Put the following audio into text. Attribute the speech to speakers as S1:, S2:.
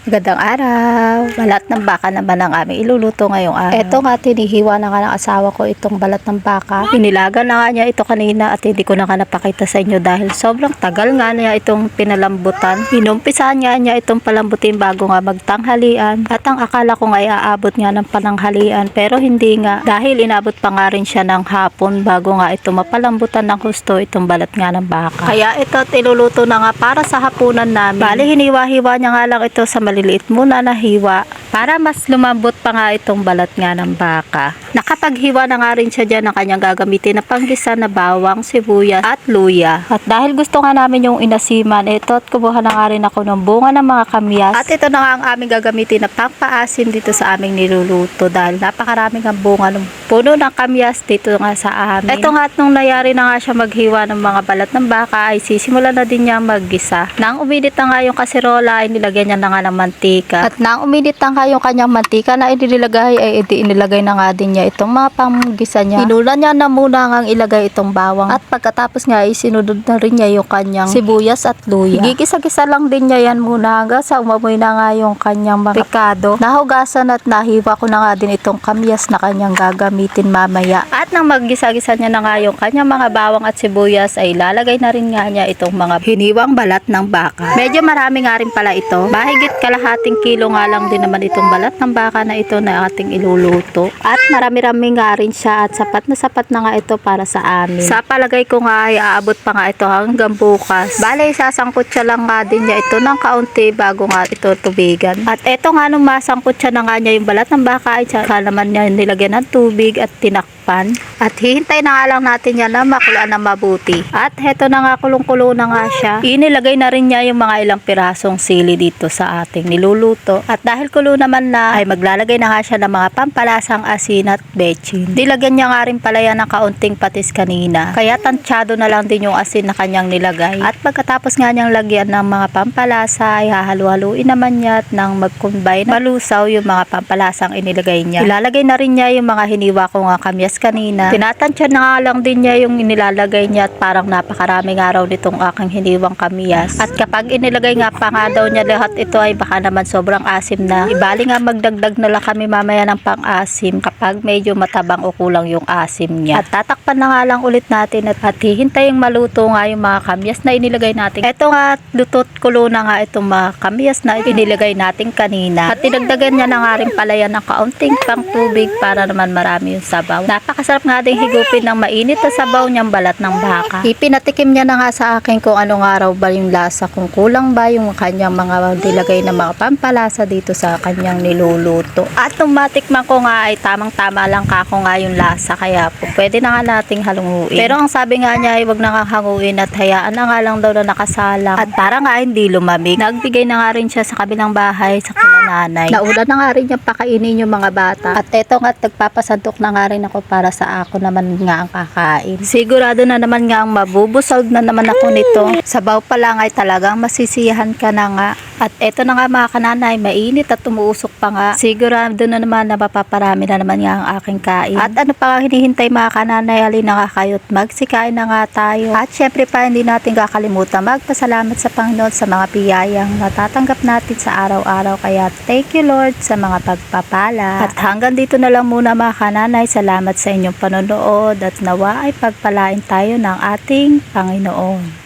S1: Magandang araw. Balat ng baka naman ang aming iluluto ngayong araw. Ito nga, tinihiwa na nga ng asawa ko itong balat ng baka. Inilaga na nga niya ito kanina at hindi ko na nga napakita sa inyo dahil sobrang tagal nga niya itong pinalambutan. Inumpisahan nga niya itong palambutin bago nga magtanghalian. At ang akala ko nga ay aabot nga ng pananghalian pero hindi nga dahil inabot pa nga rin siya ng hapon bago nga ito mapalambutan ng husto itong balat nga ng baka. Kaya ito at iluluto na nga para sa hapunan namin. Bali, hiniwa-hiwa niya nga lang ito sa maliliit muna na hiwa para mas lumambot pa nga itong balat nga ng baka. Nakapaghiwa na nga rin siya dyan ng kanyang gagamitin na panggisa na bawang, sibuyas at luya. At dahil gusto nga namin yung inasiman, ito at kumuha na nga rin ako ng bunga ng mga kamyas. At ito na nga ang aming gagamitin na pangpaasim dito sa aming niluluto dahil napakaraming ang bunga ng puno ng kamyas dito nga sa amin. Ito nga at nung nayari na nga siya maghiwa ng mga balat ng baka ay sisimulan na din niya maggisa. Nang uminit na nga yung kaserola ay nilagyan niya na nga ng mantika. At nang uminit na nga yung kanyang mantika na inilagay ay inilagay na nga din niya itong mga panggisa niya. Inulan niya na muna ngang ilagay itong bawang at pagkatapos nga ay sinunod na rin niya yung kanyang sibuyas at luya. Igigisa-gisa lang din niya yan muna hanggang sa umamoy na nga yung kanyang mga pikado. Nahugasan at nahiwa ko na nga din itong kamyas na kanyang gagamitin mamaya. At nang maggisa-gisa niya na nga yung kanyang mga bawang at sibuyas ay lalagay na rin nga niya itong mga hiniwang balat ng baka. Medyo marami nga rin pala ito. Mahigit kalahating kilo nga lang din naman itong balat ng baka na ito na ating iluluto. At marami-rami nga rin siya at sapat na nga ito para sa amin. Sa palagay ko nga ay aabot pa nga ito hanggang bukas. Bale, sasangkot siya lang nga din niya ito ng kaunti bago nga ito tubigan. At ito nga nung masangkot siya na nga niya yung balat ng baka ay saka naman niya nilagyan ng tubig at tinakpan. At hihintay na nga lang natin yan na makulaan na mabuti. At heto na nga kulong-kulo na nga siya. Inilagay na rin niya yung mga ilang pirasong sili dito sa ating niluluto. At dahil kulo naman na ay maglalagay na nga siya ng mga pampalasang asin at bechin. Dilagyan niya nga rin pala yan ng kaunting patis kanina. Kaya tansyado na lang din yung asin na kanyang nilagay. At pagkatapos nga niyang lagyan ng mga pampalasa ay hahalu-haluin naman niya at nang mag-combine malusaw yung mga pampalasang inilagay niya. Ilalagay na rin niya yung mga hiniwa ko nga kamyas kanina. Tinatansya na nga lang din niya yung inilalagay niya at parang napakaraming araw nitong aking hiniwang kamyas. At kapag inilagay nga pa nga daw niya lahat ito ay baka naman sobrang asim na. Ibali nga magdagdag na lang kami mamaya ng pang-asim kapag medyo matabang o kulang yung asim niya. At tatakpan na nga lang ulit natin at hihintaying maluto nga yung mga kamyas na inilagay natin. Ito nga lutot kulo na nga itong mga kamyas na inilagay natin kanina. At dinagdagan niya na nga rin pala yan ng kaunting pang tubig para naman marami yung sabaw. Napakasarap nga ding higupin ng mainit na sabaw niyang balat ng baka. Ipinatikim niya na nga sa akin kung anong araw ba yung lasa, kung kulang ba yung kanyang mga dilagay na mga pampalasa dito sa kanyang niluluto. At nung matikman ko nga ay tamang-tama lang kako nga yung lasa kaya po pwede na nga nating halunguin. Pero ang sabi nga niya ay wag na nga hanguin at hayaan na nga lang daw na nakasalang. At para nga hindi lumamig. Nagbigay na nga rin siya sa kabilang bahay sa kila nanay. Nauna na nga rin niya pakainin yung mga bata. At eto nga nagpapasantok na nga rin ako para sa ako naman nga ang kakain. Sigurado na naman nga ang mabubusog na naman ako nito. Sabaw pa lang ay talagang masisiyahan ka na nga. At eto na nga mga kananay, mainit at tumuusok pa nga. Sigurado na naman na mapaparami na naman nga ang aking kain. At ano pa nga hinihintay mga kananay, halina na nga kayo't magsikain na nga tayo. At syempre pa hindi natin kakalimutan magpasalamat sa Panginoon sa mga biyayang natatanggap natin sa araw-araw. Kaya thank you Lord sa mga pagpapala. At hanggang dito na lang muna mga kananay. Salamat sa inyong panonood at nawa ay pagpalain tayo ng ating Panginoon.